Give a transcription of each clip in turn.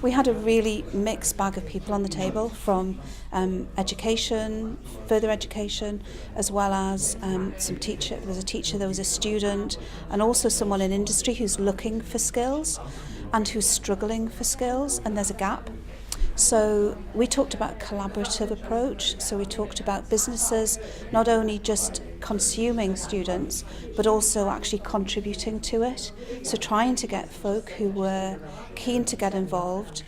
We had a really mixed bag of people on the table, from education, further education, as well as some teacher. There was a teacher, there was a student, and also someone in industry who's looking for skills and who's struggling for skills, and there's a gap. So we talked about a collaborative approach. So we talked about businesses not only just consuming students, but also actually contributing to it. So trying to get folk who were keen to get involved,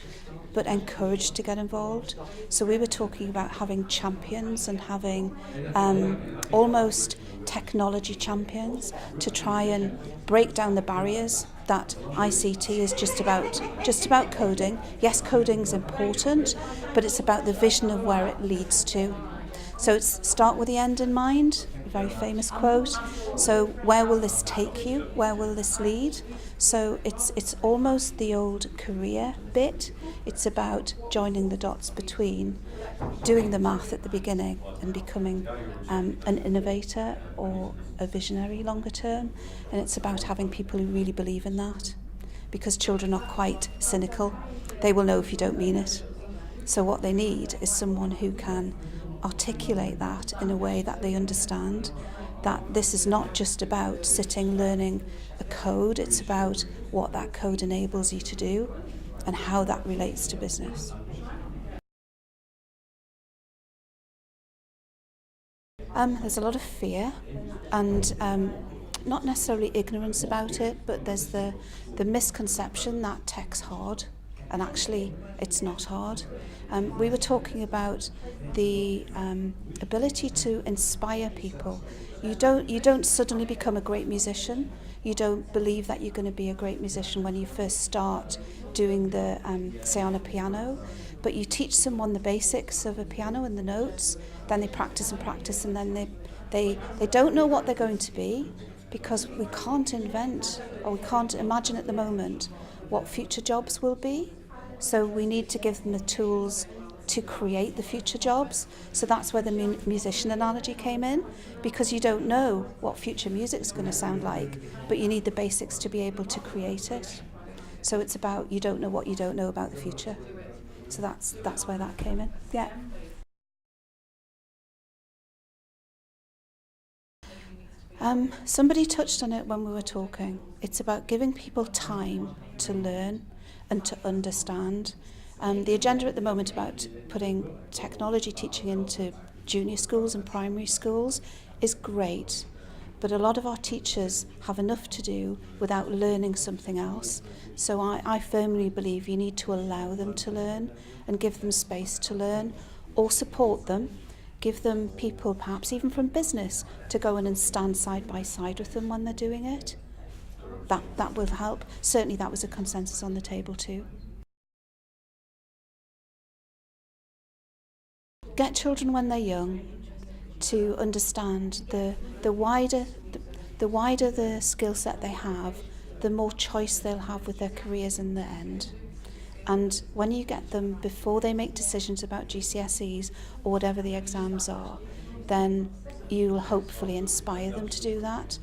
but encouraged to get involved. So we were talking about having champions and having almost technology champions to try and break down the barriers that ICT is just about coding. Yes, coding's important, but it's about the vision of where it leads to. So it's start with the end in mind, a very famous quote. So where will this take you? Where will this lead? So it's almost the old career bit. It's about joining the dots between doing the math at the beginning and becoming an innovator or a visionary longer term. And it's about having people who really believe in that, because children are quite cynical. They will know if you don't mean it. So what they need is someone who can articulate that in a way that they understand, that this is not just about sitting learning a code, it's about what that code enables you to do and how that relates to business. There's a lot of fear and not necessarily ignorance about it, but there's the misconception that tech's hard, and actually it's not hard. We were talking about the ability to inspire people. You don't suddenly become a great musician. You don't believe that you're going to be a great musician when you first start doing the say on a piano, but you teach someone the basics of a piano and the notes, then they practice and practice, and then they don't know what they're going to be, because we can't invent or we can't imagine at the moment what future jobs will be. So we need to give them the tools to create the future jobs. So that's where the musician analogy came in, because you don't know what future music's going to sound like, but you need the basics to be able to create it. So it's about you don't know what you don't know about the future. So that's where that came in. Yeah. Somebody touched on it when we were talking. It's about giving people time to learn and to understand. The agenda at the moment about putting technology teaching into junior schools and primary schools is great, but a lot of our teachers have enough to do without learning something else. So I firmly believe you need to allow them to learn and give them space to learn, or support them. Give them people, perhaps even from business, to go in and stand side by side with them when they're doing it. That will help. Certainly that was a consensus on the table too. Get children when they're young to understand the wider the skill set they have, the more choice they'll have with their careers in the end. And when you get them before they make decisions about GCSEs or whatever the exams are, then you'll hopefully inspire them to do that.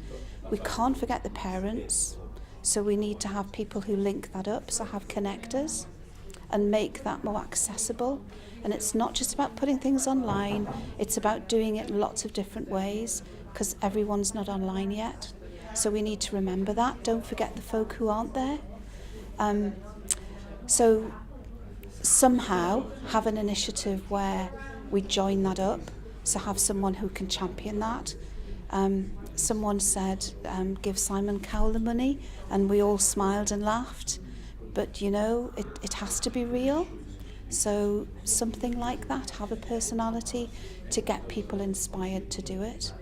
We can't forget the parents, so we need to have people who link that up, so have connectors and make that more accessible. And it's not just about putting things online, it's about doing it in lots of different ways, because everyone's not online yet. So we need to remember that. Don't forget the folk who aren't there. So somehow have an initiative where we join that up, so have someone who can champion that. Someone said, give Simon Cowell the money, and we all smiled and laughed. But, you know, it has to be real. So something like that, have a personality to get people inspired to do it.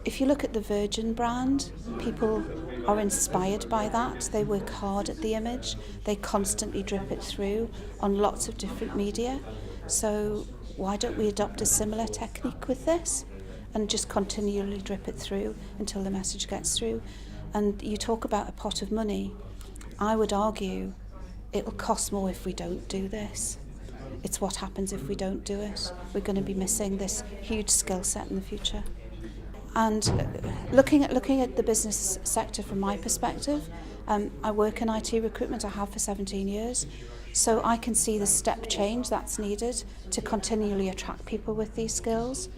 If you look at the Virgin brand, people are inspired by that. They work hard at the image. They constantly drip it through on lots of different media. So why don't we adopt a similar technique with this and just continually drip it through until the message gets through? And you talk about a pot of money. I would argue it'll cost more if we don't do this. It's what happens if we don't do it. We're going to be missing this huge skill set in the future. And looking at the business sector from my perspective, I work in IT recruitment. I have for 17 years. So I can see the step change that's needed to continually attract people with these skills.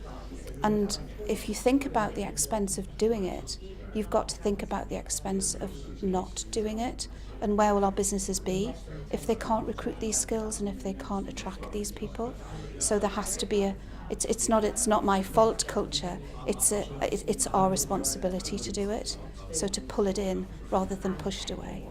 And if you think about the expense of doing it, you've got to think about the expense of not doing it. And where will our businesses be if they can't recruit these skills and if they can't attract these people? So there has to be it's not my fault culture. It's our responsibility to do it. So to pull it in rather than push it away.